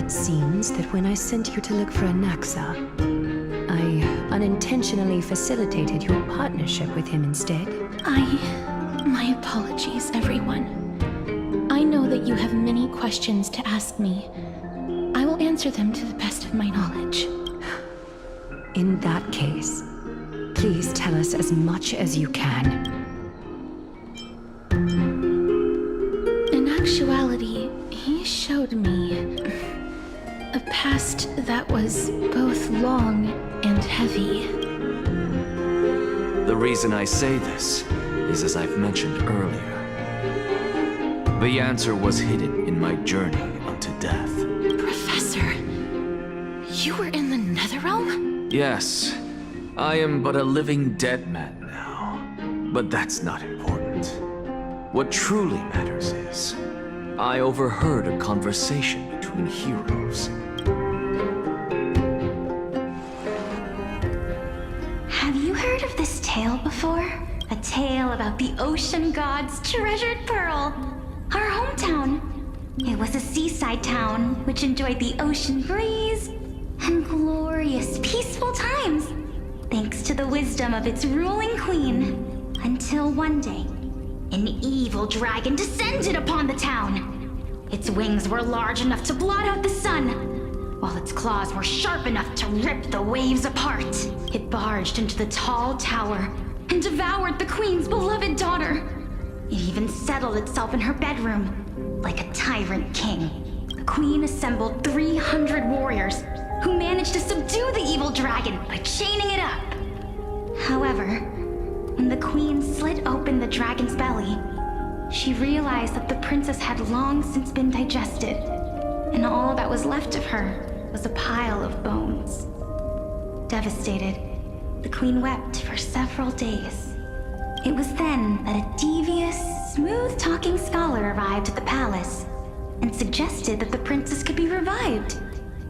It seems that when I sent you to look for Anaxa, I unintentionally facilitated your partnership with him instead. My apologies, everyone. I know that you have many questions to ask me. I will answer them to the best of my knowledge. In that case, please tell us as much as you can. In actuality, he showed me a past that was both long and heavy. The reason I say this is as I've mentioned earlier. The answer was hidden in my journey unto death. Professor, you were in the Netherrealm? Yes, I am but a living dead man now. But that's not important. What truly matters is, I overheard a conversation between heroes. Have you heard of this tale before? A tale about the ocean god's treasured pearl, our hometown. It was a seaside town which enjoyed the ocean breeze and glorious, peaceful times, thanks to the wisdom of its ruling queen. Until one day, an evil dragon descended upon the town. Its wings were large enough to blot out the sun, while its claws were sharp enough to rip the waves apart. It barged into the tall tower and devoured the queen's beloved daughter. It even settled itself in her bedroom, like a tyrant king. The queen assembled 300 warriors who managed to subdue the evil dragon by chaining it up. However, when the queen slit open the dragon's belly, she realized that the princess had long since been digested, and all that was left of her was a pile of bones. Devastated, the queen wept for several days. It was then that a devious, smooth-talking scholar arrived at the palace and suggested that the princess could be revived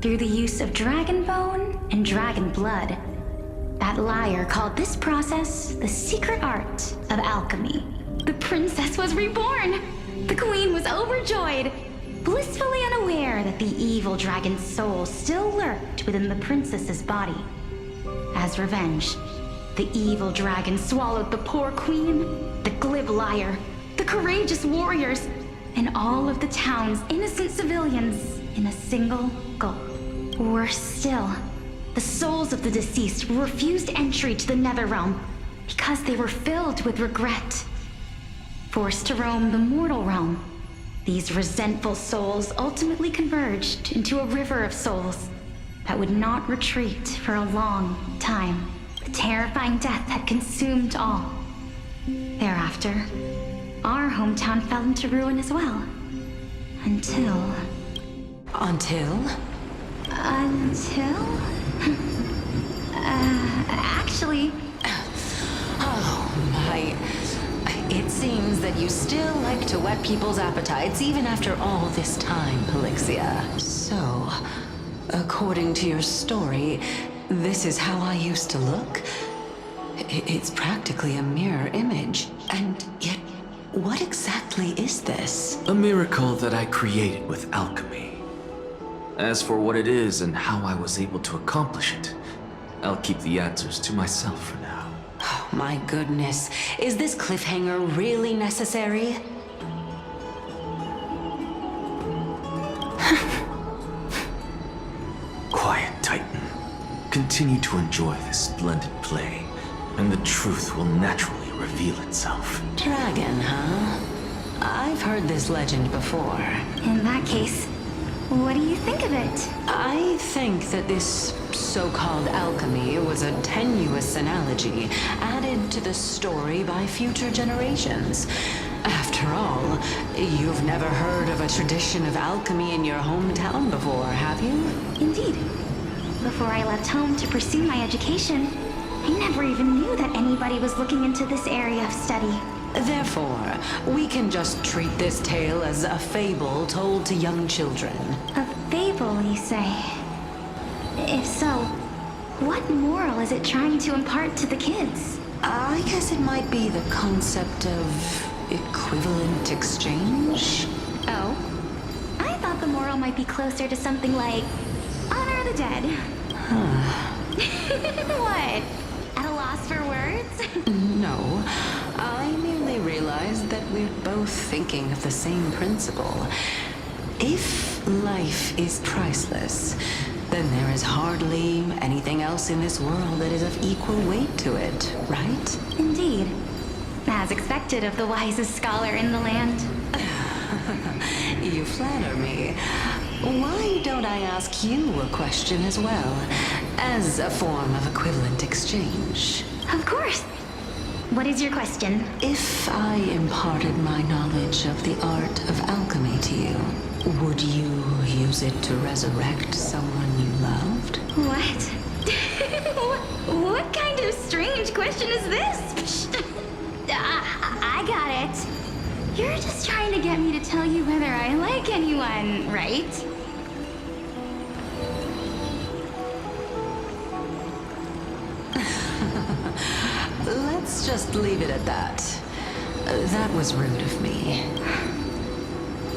through the use of dragon bone and dragon blood. That liar called this process the secret art of alchemy. The princess was reborn! The queen was overjoyed, blissfully unaware that the evil dragon's soul still lurked within the princess's body. As revenge, the evil dragon swallowed the poor queen, the glib liar, the courageous warriors, and all of the town's innocent civilians in a single gulp. Worse still, the souls of the deceased were refused entry to the Netherrealm because they were filled with regret. Forced to roam the mortal realm, these resentful souls ultimately converged into a river of souls that would not retreat for a long time. The terrifying death had consumed all. Thereafter, our hometown fell into ruin as well. Until... Until? Actually... Oh, my... It seems that you still like to whet people's appetites even after all this time, Elixia. So, according to your story, this is how I used to look? It's practically a mirror image. And yet, what exactly is this? A miracle that I created with alchemy. As for what it is and how I was able to accomplish it, I'll keep the answers to myself for now. Oh, my goodness. Is this cliffhanger really necessary? Quiet, Titan. Continue to enjoy this splendid play, and the truth will naturally reveal itself. Dragon, huh? I've heard this legend before. In that case, what do you think of it? I think that this so-called alchemy was a tenuous analogy added to the story by future generations. After all, you've never heard of a tradition of alchemy in your hometown before, have you? Indeed. Before I left home to pursue my education, I never even knew that anybody was looking into this area of study. Therefore, we can just treat this tale as a fable told to young children. A fable, you say? If so, what moral is it trying to impart to the kids? I guess it might be the concept of equivalent exchange. Oh? I thought the moral might be closer to something like honor the dead. What? At a loss for words? No, I merely realized that we're both thinking of the same principle. If life is priceless, then there is hardly anything else in this world that is of equal weight to it, right? Indeed. As expected of the wisest scholar in the land. You flatter me. Why don't I ask you a question as well, as a form of equivalent exchange? Of course. What is your question? If I imparted my knowledge of the art of alchemy to you, would you use it to resurrect someone you loved? What? What kind of strange question is this? I got it. You're just trying to get me to tell you whether I like anyone, right? Let's just leave it at that. That was rude of me.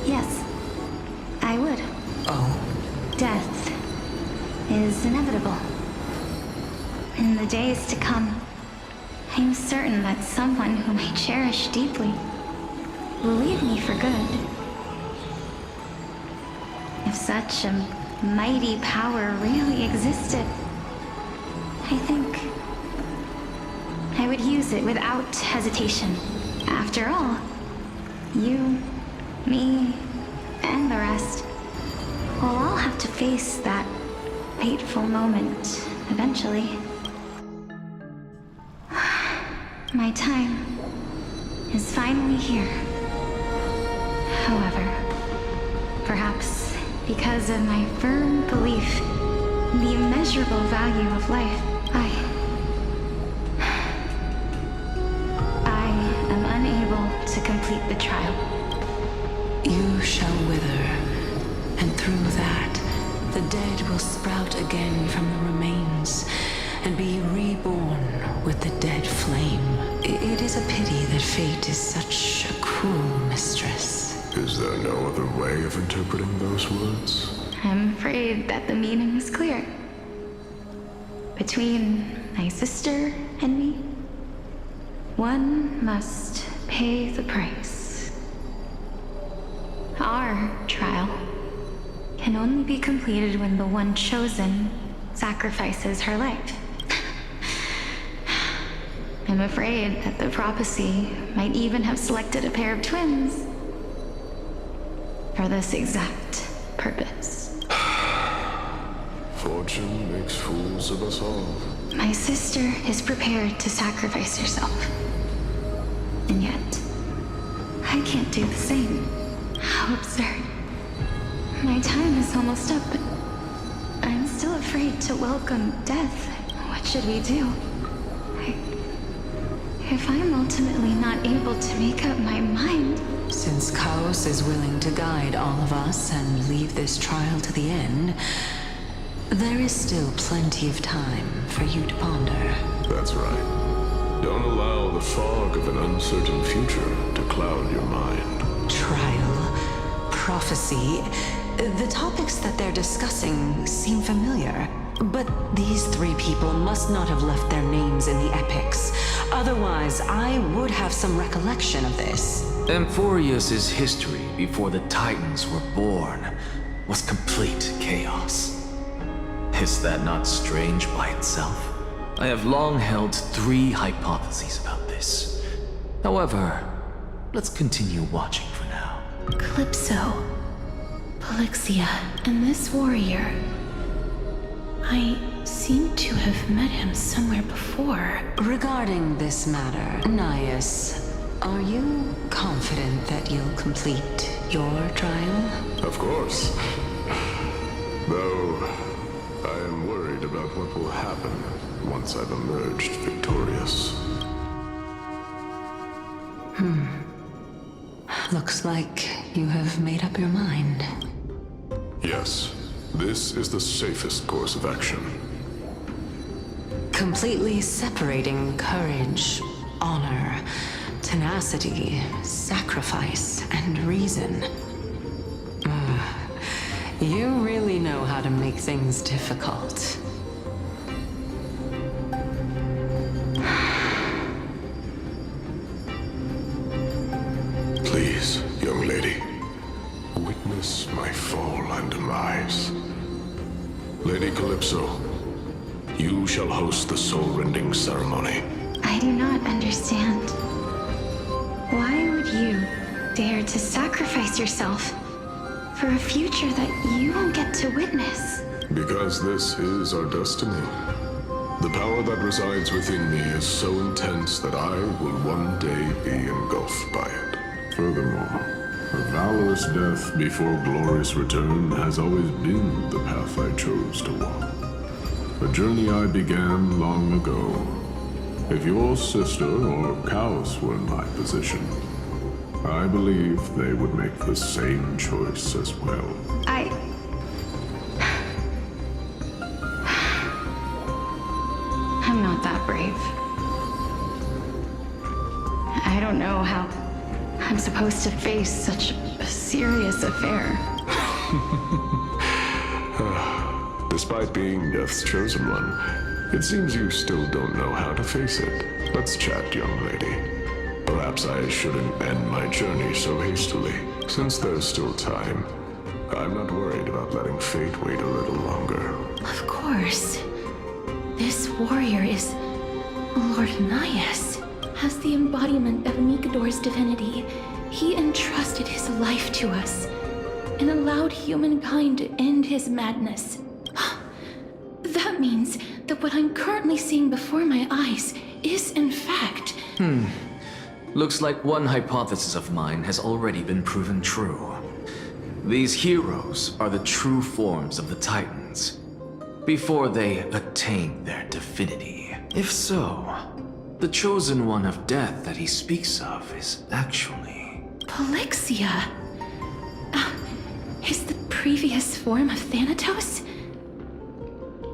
Yes, I would. Oh, Death is inevitable. In the days to come, I'm certain that someone whom I cherish deeply will leave me for good. If such a mighty power really existed, I think I would use it without hesitation. After all, you, me, and the rest will all have to face that fateful moment eventually. My time is finally here. However, perhaps because of my firm belief in the immeasurable value of life, I am unable to complete the trial. you shall wither, and through that, the dead will sprout again from the remains, and be reborn with the dead flame. It is a pity that fate is such a cruel mistress. Is there no other way of interpreting those words? I'm afraid that the meaning is clear. Between my sister and me, one must pay the price. Our trial can only be completed when the one chosen sacrifices her life. I'm afraid that the prophecy might even have selected a pair of twins for this exact purpose. Fortune makes fools of us all. My sister is prepared to sacrifice herself. And yet, I can't do the same. How absurd. My time is almost up, but I'm still afraid to welcome death. What should we do? If I'm ultimately not able to make up my mind... Since Chaos is willing to guide all of us and leave this trial to the end, there is still plenty of time for you to ponder. That's right. Don't allow the fog of an uncertain future to cloud your mind. Trial, prophecy, the topics that they're discussing seem familiar. But these three people must not have left their names in the epics. Otherwise, I would have some recollection of this. Amphorius' history before the Titans were born was complete chaos. Is that not strange by itself? I have long held 3 hypotheses about this. However, let's continue watching for now. Calypso, Polixia, and this warrior. I seem to have met him somewhere before. Regarding this matter, Nias, are you confident that you'll complete your trial? Of course. Though, I am worried about what will happen once I've emerged victorious. Looks like you have made up your mind. Yes, this is the safest course of action. Completely separating courage, honor, tenacity, sacrifice, and reason. You really know how to make things difficult. Please, young lady, witness my fall and demise. Lady Calypso, you shall host the soul-rending ceremony. I do not understand. Why would you dare to sacrifice yourself for a future that you won't get to witness? Because this is our destiny. The power that resides within me is so intense that I will one day be engulfed by it. Furthermore, a valorous death before glorious return has always been the path I chose to walk. A journey I began long ago. If your sister or cows were in my position, I believe they would make the same choice as well. I'm not that brave. I don't know how I'm supposed to face such a serious affair. Despite being Death's chosen one, it seems you still don't know how to face it. Let's chat, young lady. Perhaps I shouldn't end my journey so hastily. Since there's still time, I'm not worried about letting fate wait a little longer. Of course. This warrior is Lord Nias. As the embodiment of Nikador's divinity, he entrusted his life to us and allowed humankind to end his madness. That means that what I'm currently seeing before my eyes is, in fact... Looks like one hypothesis of mine has already been proven true. These heroes are the true forms of the Titans, before they attain their divinity. If so, the chosen one of death that he speaks of is actually... Polixia? Is the previous form of Thanatos?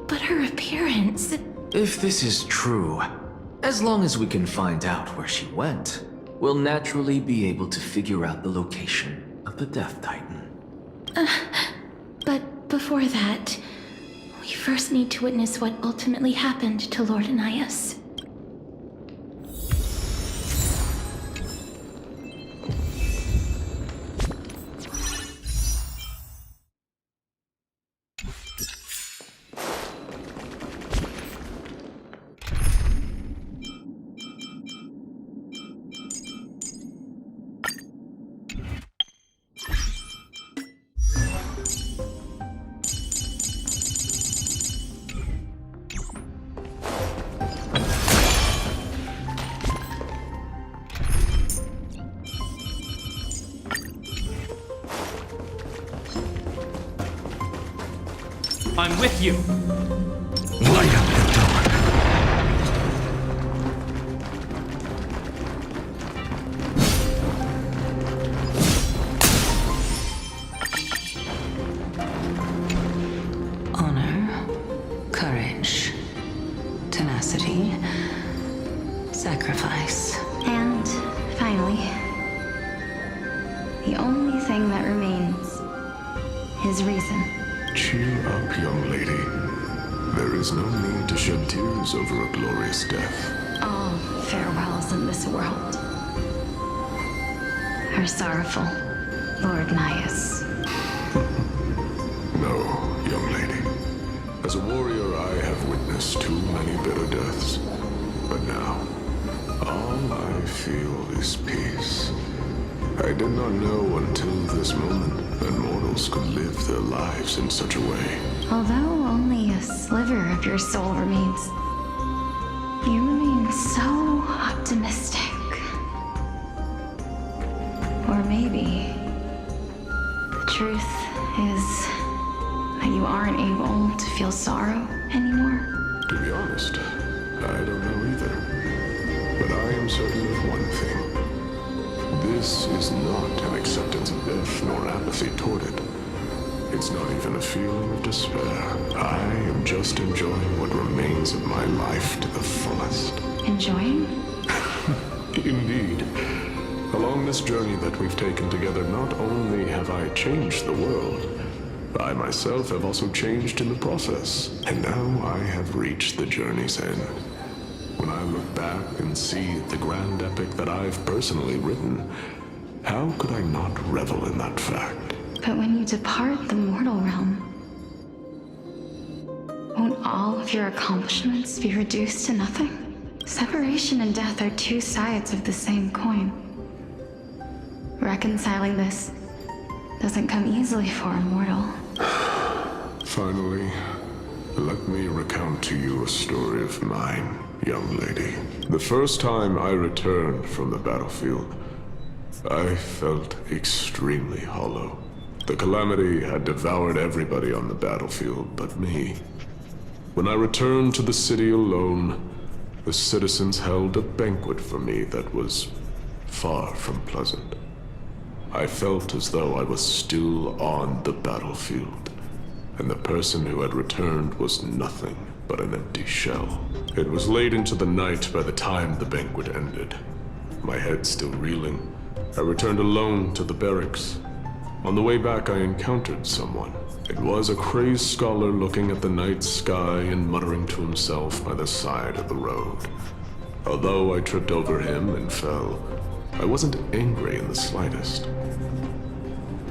But her appearance... If this is true, as long as we can find out where she went, we'll naturally be able to figure out the location of the Death Titan. But before that, we first need to witness what ultimately happened to Lord Nias. I'm with you. Light up the dark. Honor, courage, tenacity, sacrifice. And finally, the only thing that remains is reason. Cheer up, young lady. There is no need to shed tears over a glorious death. All farewells in this world are sorrowful, Lord Nias. No, young lady. As a warrior, I have witnessed too many bitter deaths. But now, all I feel is peace. I did not know until this moment that mortals could live their lives in such a way. Although only a sliver of your soul remains, you remain so optimistic. Or maybe the truth is that you aren't able to feel sorrow anymore. To be honest, I don't know either. But I am certain of one thing. This is not an acceptance of death nor apathy toward it. It's not even a feeling of despair. I am just enjoying what remains of my life to the fullest. Enjoying? Indeed. Along this journey that we've taken together, not only have I changed the world, I myself have also changed in the process, and now I have reached the journey's end. When I look back and see the grand epic that I've personally written, how could I not revel in that fact? But when you depart the mortal realm, won't all of your accomplishments be reduced to nothing? Separation and death are two sides of the same coin. Reconciling this doesn't come easily for a mortal. Finally, let me recount to you a story of mine, young lady. The first time I returned from the battlefield, I felt extremely hollow. The calamity had devoured everybody on the battlefield but me. When I returned to the city alone, the citizens held a banquet for me that was far from pleasant. I felt as though I was still on the battlefield, and the person who had returned was nothing but an empty shell. It was late into the night by the time the banquet ended. My head still reeling, I returned alone to the barracks. On the way back, I encountered someone. It was a crazed scholar looking at the night sky and muttering to himself by the side of the road. Although I tripped over him and fell, I wasn't angry in the slightest.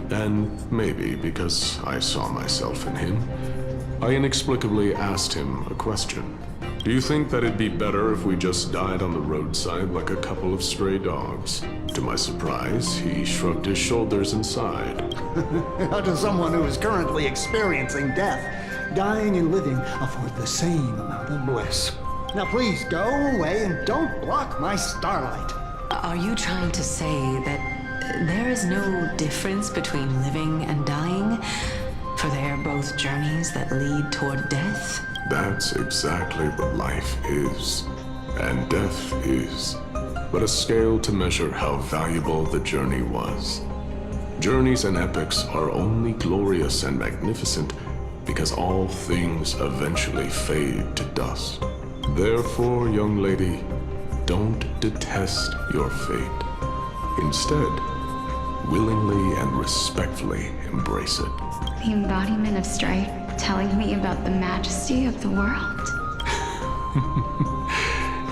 And maybe because I saw myself in him, I inexplicably asked him a question. Do you think that it'd be better if we just died on the roadside like a couple of stray dogs? To my surprise, he shrugged his shoulders and sighed. To someone who is currently experiencing death, dying and living afford the same amount of bliss. Now please go away and don't block my starlight. Are you trying to say that there is no difference between living and dying? For they are both journeys that lead toward death? That's exactly what life is, and death is, but a scale to measure how valuable the journey was. Journeys and epics are only glorious and magnificent because all things eventually fade to dust. Therefore, young lady, don't detest your fate. Instead, willingly and respectfully embrace it. The embodiment of strife telling me about the majesty of the world.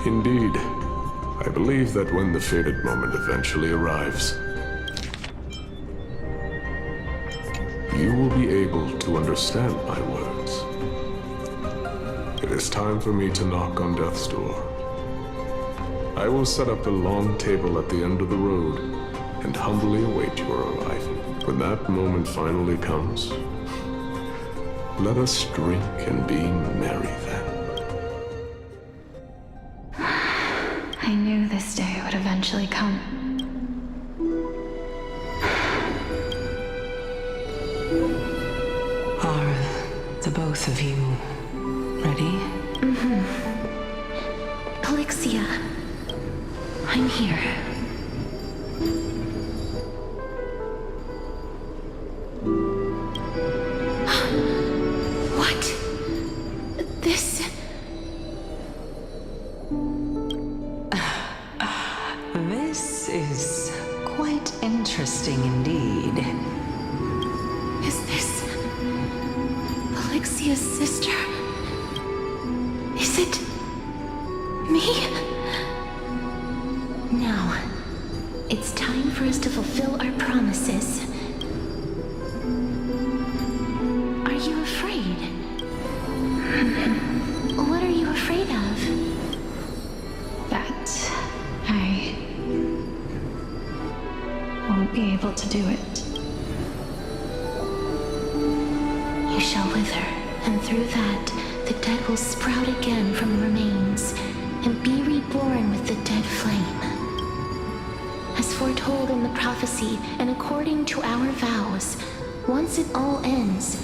Indeed. I believe that when the fated moment eventually arrives, you will be able to understand my words. It is time for me to knock on death's door. I will set up a long table at the end of the road and humbly await your arrival. When that moment finally comes, let us drink and be merry then. I knew this day would eventually come. Are the both of you ready? Calixia, I'm here. What? This... This is quite interesting indeed. Is this... Calixia's sister? Is it... me? Now, it's time for us to fulfill our promises. Are you afraid? What are you afraid of? That I won't be able to do it. You shall wither, and through that, the dead will sprout again from the remains, and be reborn with the dead flame. As foretold in the prophecy, and according to our vows, once it all ends,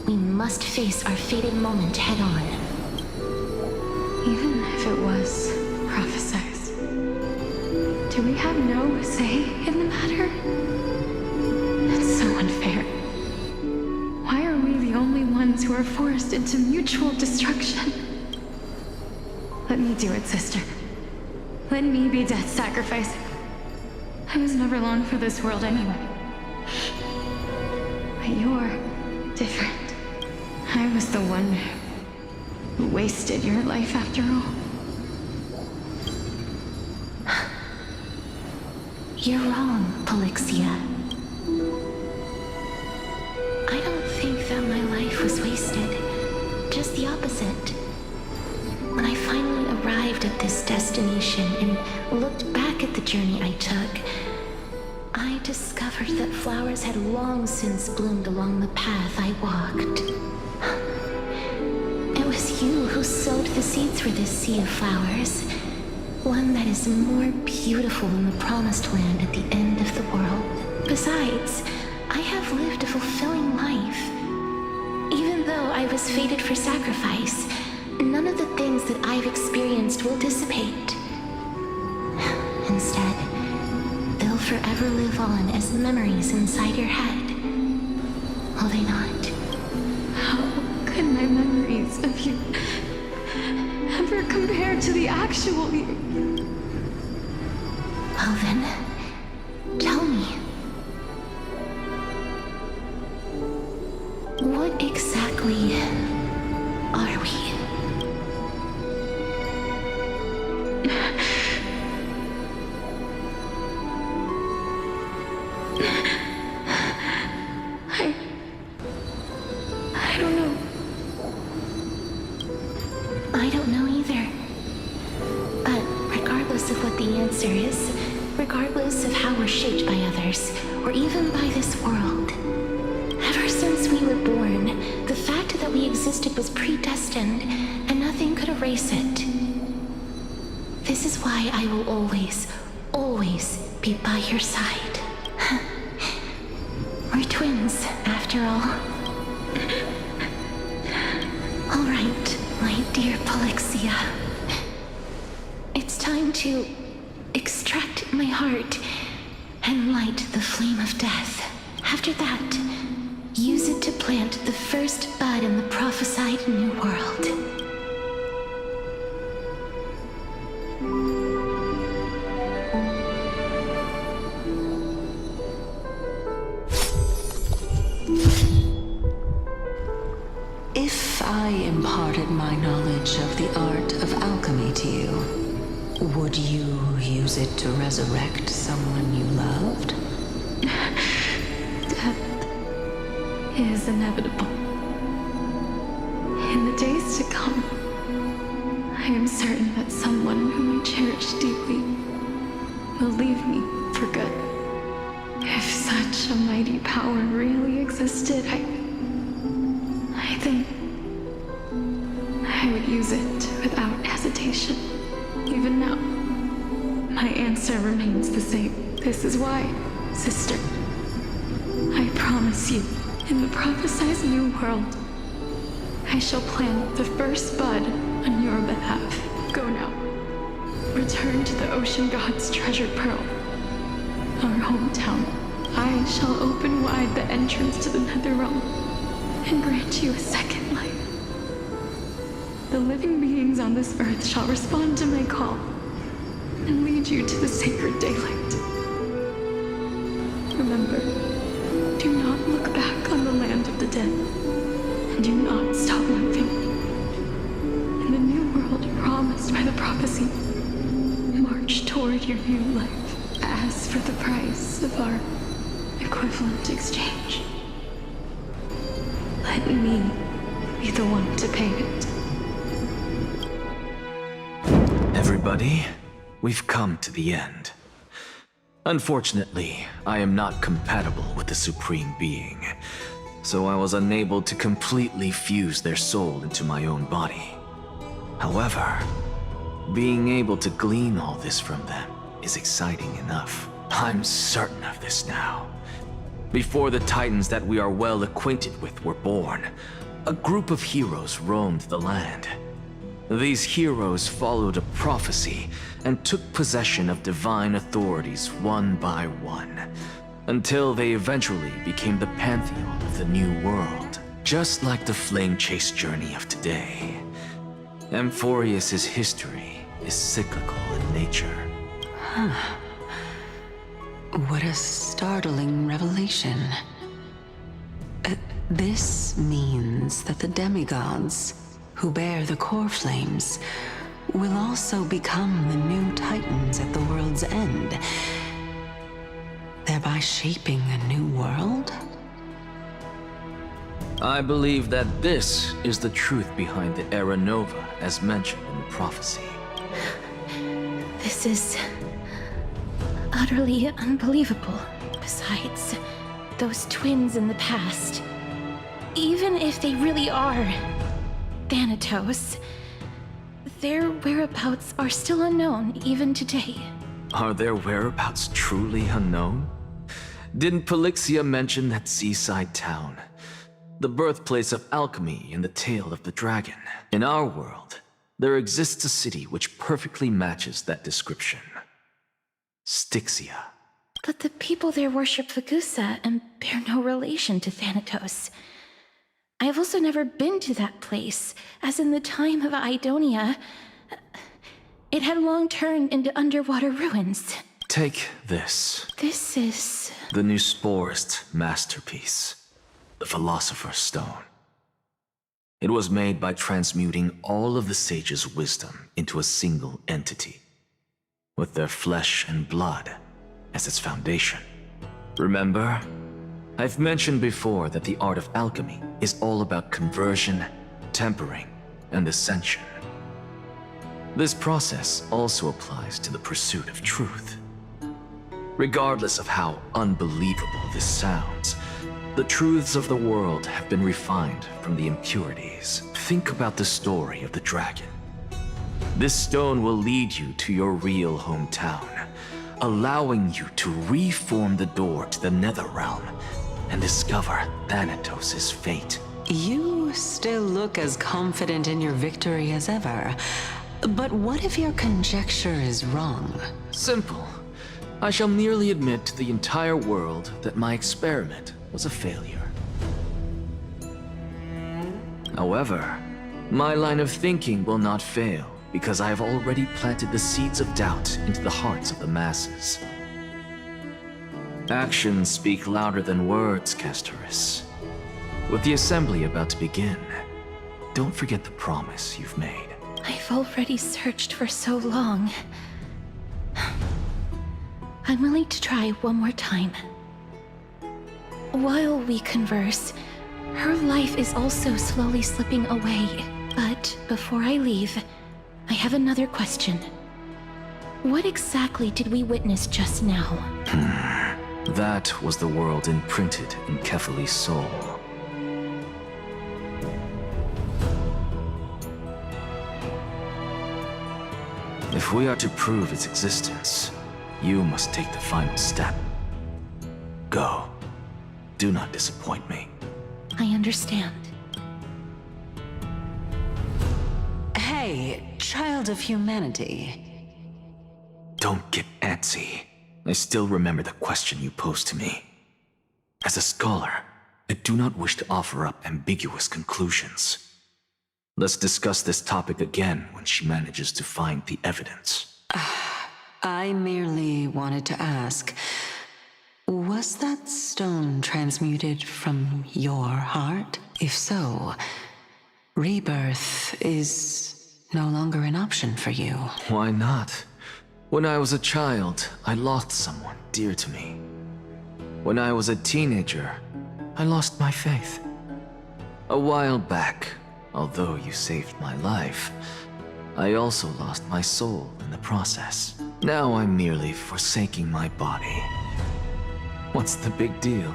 we must face our fated moment head-on. Even if it was prophesied, do we have no say in the matter? That's so unfair. Why are we the only ones who are forced into mutual destruction? Let me do it, sister. Let me be death's sacrifice. I was never long for this world anyway. But you're different. I was the one who wasted your life after all. You're wrong, Polixia. I don't think that my life was wasted. Just the opposite. When I finally arrived at this destination and looked back at the journey I took, I discovered that flowers had long since bloomed along the path I walked. It was you who sowed the seeds for this sea of flowers. One that is more beautiful than the promised land at the end of the world. Besides, I have lived a fulfilling life. Even though I was fated for sacrifice, none of the things that I've experienced will dissipate. Instead, they'll forever live on as memories inside your head. Will they not? How could my memories of you ever compare to the actual you? Well then, tell me. What exactly are we? I don't know. I don't know either. But regardless of what the answer is, regardless of how we're shaped by others, or even by this world, ever since we were born, the fact that we existed was predestined, and nothing could erase it. This is why I will always, always be by your side. We're twins, after all. All right, my dear Polixia. It's time to extract my heart and light the flame of death. After that, use it to plant the first bud in the prophesied new world. If I imparted my knowledge of the art of alchemy to you, would you use it to resurrect someone you loved? Death is inevitable. In the days to come, I am certain that someone whom I cherish deeply will leave me for good. If such a mighty power really existed, I think I would use it without hesitation. Even now, my answer remains the same. This is why, sister, I promise you, in the prophesied new world, I shall plant the first bud on your behalf. Go now. Return to the ocean god's treasured pearl, our hometown. I shall open wide the entrance to the nether realm and grant you a second life. The living beings on this earth shall respond to my call and lead you to the sacred daylight. Remember, do not look back on the land of the dead, and do not stop living. In the new world promised by the prophecy, march toward your new life. As for the price of our equivalent exchange, let me be the one to pay it. Everybody, we've come to the end. Unfortunately, I am not compatible with the Supreme Being, so I was unable to completely fuse their soul into my own body. However, being able to glean all this from them is exciting enough. I'm certain of this now. Before the Titans that we are well acquainted with were born, a group of heroes roamed the land. These heroes followed a prophecy and took possession of divine authorities one by one, until they eventually became the pantheon of the new world, just like the flame chase journey of today. Amphorius's history is cyclical in nature. What a startling revelation. This means that the demigods, who bear the core flames, will also become the new titans at the world's end, thereby shaping a new world? I believe that this is the truth behind the Era Nova, as mentioned in the prophecy. This is utterly unbelievable. Besides, those twins in the past, even if they really are Thanatos, their whereabouts are still unknown even today. Are their whereabouts truly unknown? Didn't Polixia mention that seaside town? The birthplace of alchemy in the tale of the dragon. In our world, there exists a city which perfectly matches that description. Styxia. But the people there worship Vagusa and bear no relation to Thanatos. I've also never been to that place, as in the time of Idonia, it had long turned into underwater ruins. Take this. This is... The new Sporist masterpiece. The Philosopher's Stone. It was made by transmuting all of the sages' wisdom into a single entity, with their flesh and blood as its foundation. Remember? I've mentioned before that the art of alchemy is all about conversion, tempering, and ascension. This process also applies to the pursuit of truth. Regardless of how unbelievable this sounds, the truths of the world have been refined from the impurities. Think about the story of the dragon. This stone will lead you to your real hometown, allowing you to reform the door to the Nether Realm and discover Thanatos' fate. You still look as confident in your victory as ever. But what if your conjecture is wrong? Simple. I shall merely admit to the entire world that my experiment was a failure. However, my line of thinking will not fail because I have already planted the seeds of doubt into the hearts of the masses. Actions speak louder than words, Castoris. With the assembly about to begin, don't forget the promise you've made. I've already searched for so long. I'm willing to try one more time. While we converse, her life is also slowly slipping away. But before I leave, I have another question. What exactly did we witness just now? That was the world imprinted in Kefali's soul. If we are to prove its existence, you must take the final step. Go. Do not disappoint me. I understand. Hey, child of humanity. Don't get antsy. I still remember the question you posed to me. As a scholar, I do not wish to offer up ambiguous conclusions. Let's discuss this topic again when she manages to find the evidence. I merely wanted to ask, was that stone transmuted from your heart? If so, rebirth is no longer an option for you. Why not? When I was a child, I lost someone dear to me. When I was a teenager, I lost my faith. A while back, although you saved my life, I also lost my soul in the process. Now I'm merely forsaking my body. What's the big deal?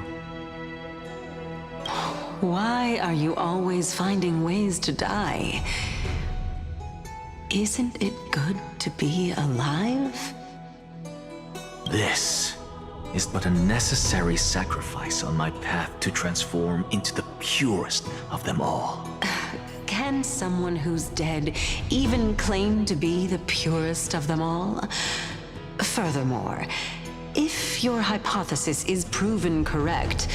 Why are you always finding ways to die? Isn't it good to be alive? This is but a necessary sacrifice on my path to transform into the purest of them all. Can someone who's dead even claim to be the purest of them all? Furthermore, if your hypothesis is proven correct,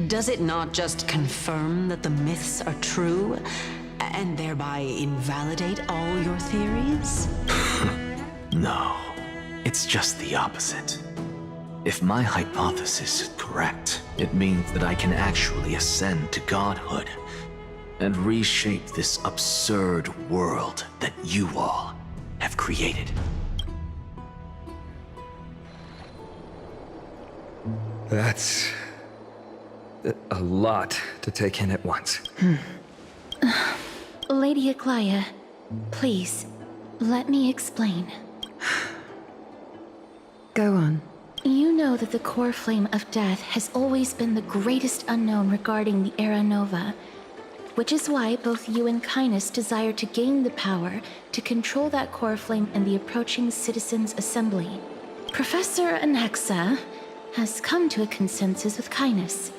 does it not just confirm that the myths are true, and thereby invalidate all your theories? No, it's just the opposite. If my hypothesis is correct, It means that I can actually ascend to godhood and reshape this absurd world that you all have created. That's a lot to take in at once. Lady Aglaya, please, let me explain. Go on. You know that the core flame of death has always been the greatest unknown regarding the Era Nova, which is why both you and Kindness desire to gain the power to control that core flame in the approaching Citizens' Assembly. Professor Anaxa has come to a consensus with Kindness.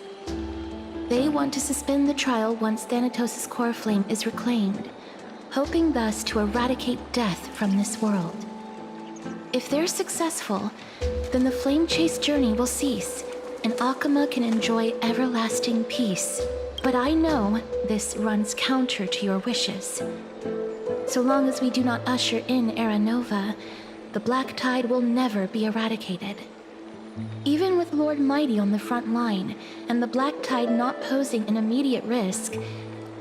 They want to suspend the trial once Thanatos' core flame is reclaimed, hoping thus to eradicate death from this world. If they're successful, then the flame chase journey will cease, and Akama can enjoy everlasting peace. But I know this runs counter to your wishes. So long as we do not usher in Era Nova, the Black Tide will never be eradicated. Even with Lord Mighty on the front line, and the Black Tide not posing an immediate risk,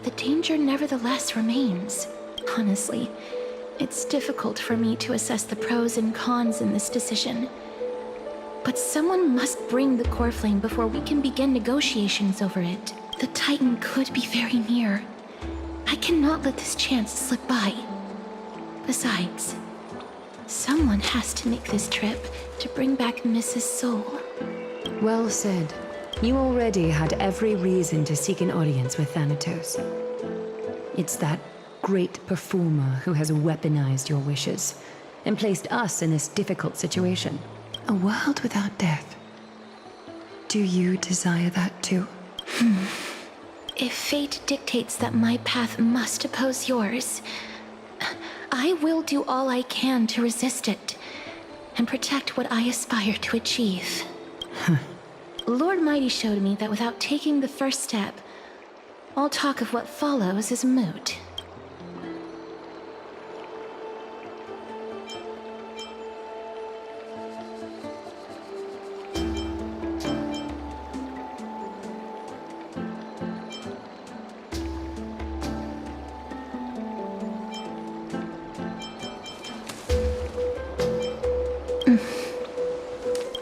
the danger nevertheless remains. Honestly, it's difficult for me to assess the pros and cons in this decision. But someone must bring the core flame before we can begin negotiations over it. The Titan could be very near. I cannot let this chance slip by. Besides, someone has to make this trip to bring back Mrs. Soul. Well said. You already had every reason to seek an audience with Thanatos. It's that great performer who has weaponized your wishes and placed us in this difficult situation. A world without death. Do you desire that too? If fate dictates that my path must oppose yours, I will do all I can to resist it and protect what I aspire to achieve. Lord Mighty showed me that without taking the first step, all talk of what follows is moot.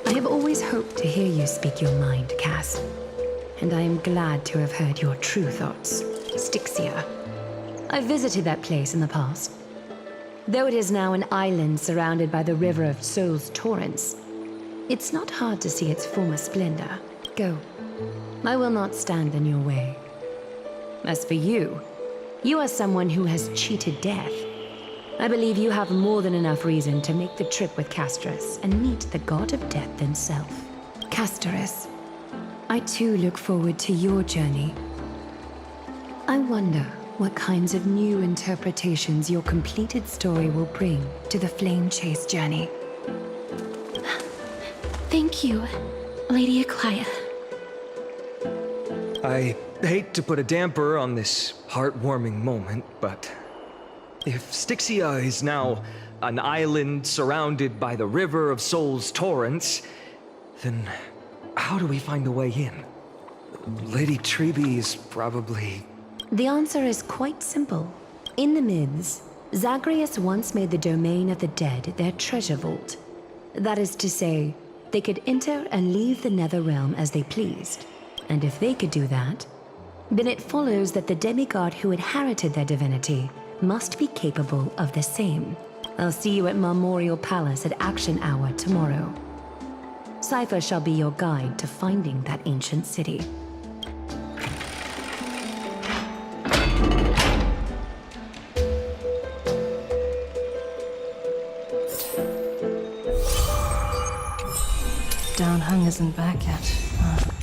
I have always hoped to hear you speak your mind, Cass. And I am glad to have heard your true thoughts, Styxia. I visited that place in the past. Though it is now an island surrounded by the river of Soul's torrents, it's not hard to see its former splendor. Go. I will not stand in your way. As for you, you are someone who has cheated death. I believe you have more than enough reason to make the trip with Casterus and meet the god of death himself. Casterus, I too look forward to your journey. I wonder what kinds of new interpretations your completed story will bring to the Flame Chase journey. Thank you, Lady Aglaya. I hate to put a damper on this heartwarming moment, but if Styxia is now an island surrounded by the river of Soul's torrents, then how do we find a way in? Lady Treby is probably... The answer is quite simple. In the myths, Zagreus once made the domain of the dead their treasure vault. That is to say, they could enter and leave the nether realm as they pleased. And if they could do that, then it follows that the demigod who inherited their divinity must be capable of the same. I'll see you at Memorial Palace at Action Hour tomorrow. Cypher shall be your guide to finding that ancient city. Downhung isn't back yet.